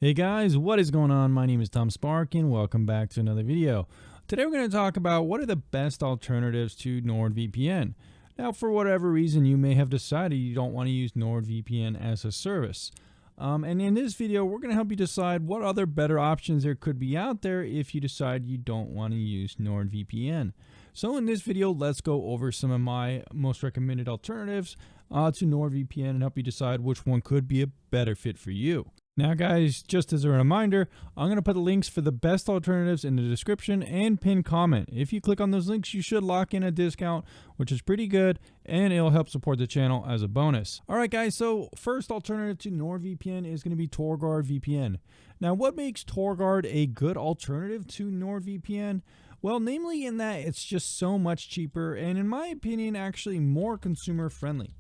Hey guys, what is going on? My name is Tom Spark and welcome back to another video. Today we're going to talk about what are the best alternatives to NordVPN. Now, for whatever reason, you may have decided you don't want to use NordVPN as a service. And in this video, we're going to help you decide what other better options there could be out there if you decide you don't want to use NordVPN. So in this video, let's go over some of my most recommended alternatives to NordVPN and help you decide which one could be a better fit for you. Now guys, just as a reminder, I'm going to put the links for the best alternatives in the description and pinned comment. If you click on those links, you should lock in a discount, which is pretty good, and it'll help support the channel as a bonus. Alright guys, so first alternative to NordVPN is going to be TorGuard VPN. Now what makes TorGuard a good alternative to NordVPN? Well, namely in that it's just so much cheaper and in my opinion actually more consumer friendly.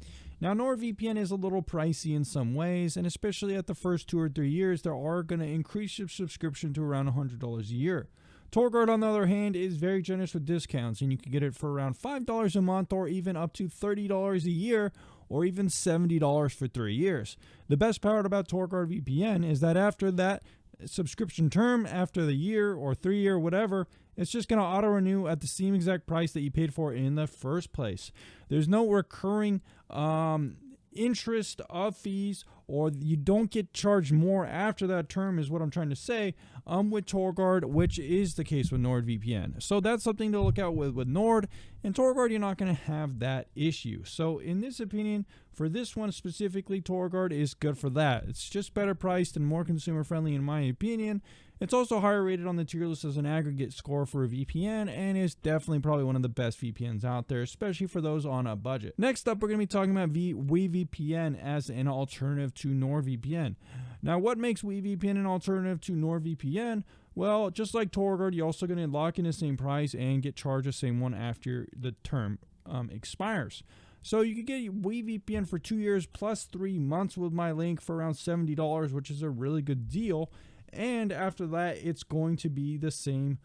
Now, NordVPN is a little pricey in some ways, and especially at the first 2 or 3 years, they are going to increase your subscription to around $100 a year. TorGuard, on the other hand, is very generous with discounts, and you can get it for around $5 a month or even up to $30 a year or even $70 for 3 years. The best part about TorGuard VPN is that after that subscription term, after the year or 3 year, whatever, it's just going to auto renew at the same exact price that you paid for in the first place. There's no recurring interest of fees, or you don't get charged more after that term is what I'm trying to say with TorGuard, which is the case with NordVPN. So that's something to look out with Nord, and TorGuard you're not going to have that issue. So in this opinion, for this one specifically, TorGuard is good for that. It's just better priced and more consumer friendly in my opinion. It's also higher rated on the tier list as an aggregate score for a VPN, and is definitely probably one of the best VPNs out there, especially for those on a budget. Next up, we're going to be talking about VPN as an alternative to NordVPN. Now, what makes VPN an alternative to NordVPN? Well, just like TorGuard, you're also going to lock in the same price and get charged the same one after the term expires. So you can get VPN for 2 years plus 3 months with my link for around $70, which is a really good deal. And after that, it's going to be the same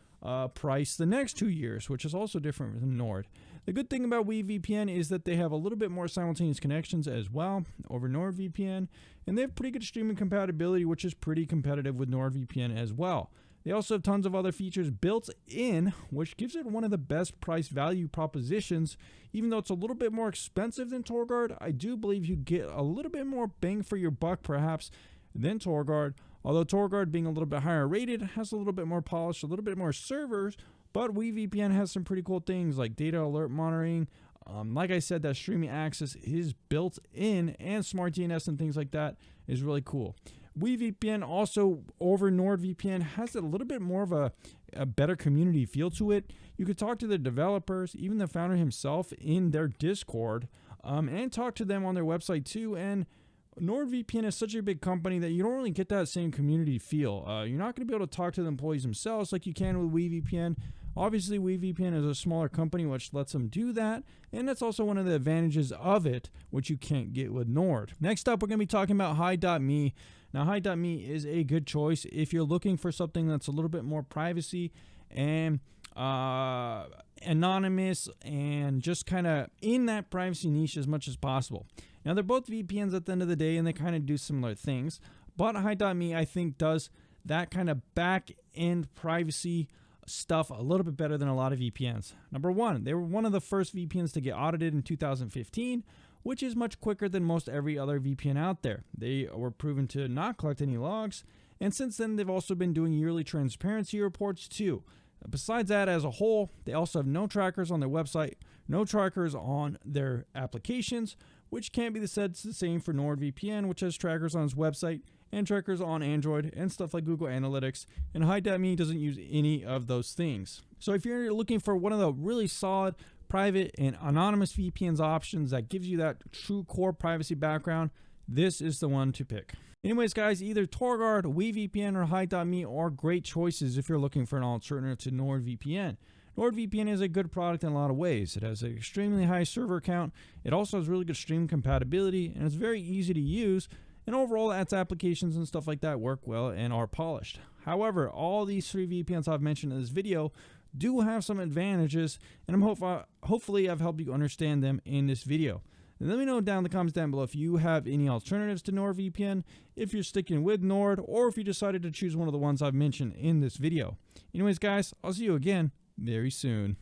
price the next 2 years, which is also different from Nord. The good thing about VPN is that they have a little bit more simultaneous connections as well over NordVPN, and they have pretty good streaming compatibility, which is pretty competitive with NordVPN as well. They also have tons of other features built in, which gives it one of the best price value propositions. Even though it's a little bit more expensive than TorGuard, I do believe you get a little bit more bang for your buck perhaps than TorGuard. Although TorGuard, being a little bit higher rated, has a little bit more polish, a little bit more servers, but VPN has some pretty cool things like data alert monitoring. Like I said, that streaming access is built in, and smart DNS and things like that is really cool. VPN also over NordVPN has a little bit more of a better community feel to it. You could talk to the developers, even the founder himself, in their Discord, and talk to them on their website too. And NordVPN is such a big company that you don't really get that same community feel. You're not going to be able to talk to the employees themselves like you can with VPN. Obviously, VPN is a smaller company, which lets them do that, and that's also one of the advantages of it, which you can't get with Nord. Next up, we're going to be talking about HiMe. Now, HiMe is a good choice if you're looking for something that's a little bit more privacy and anonymous and just kind of in that privacy niche as much as possible. Now, they're both VPNs at the end of the day, and they kind of do similar things, but HiMe, I think, does that kind of back-end privacy stuff a little bit better than a lot of VPNs. Number one, they were one of the first VPNs to get audited in 2015, which is much quicker than most every other VPN out there. They were proven to not collect any logs, and since then, they've also been doing yearly transparency reports too. Besides that, as a whole, they also have no trackers on their website, no trackers on their applications, which can't be said the same for NordVPN, which has trackers on its website and trackers on Android and stuff like Google Analytics, and HiMe doesn't use any of those things. So if you're looking for one of the really solid private and anonymous VPNs options that gives you that true core privacy background, this is the one to pick. Anyways, guys, either TorGuard, VPN, or HiMe are great choices if you're looking for an alternative to NordVPN. NordVPN is a good product in a lot of ways. It has an extremely high server count. It also has really good stream compatibility, and it's very easy to use. And overall, its applications and stuff like that work well and are polished. However, all these 3 VPNs I've mentioned in this video do have some advantages, and hopefully I've helped you understand them in this video. And let me know down in the comments down below if you have any alternatives to NordVPN, if you're sticking with Nord, or if you decided to choose one of the ones I've mentioned in this video. Anyways, guys, I'll see you again very soon.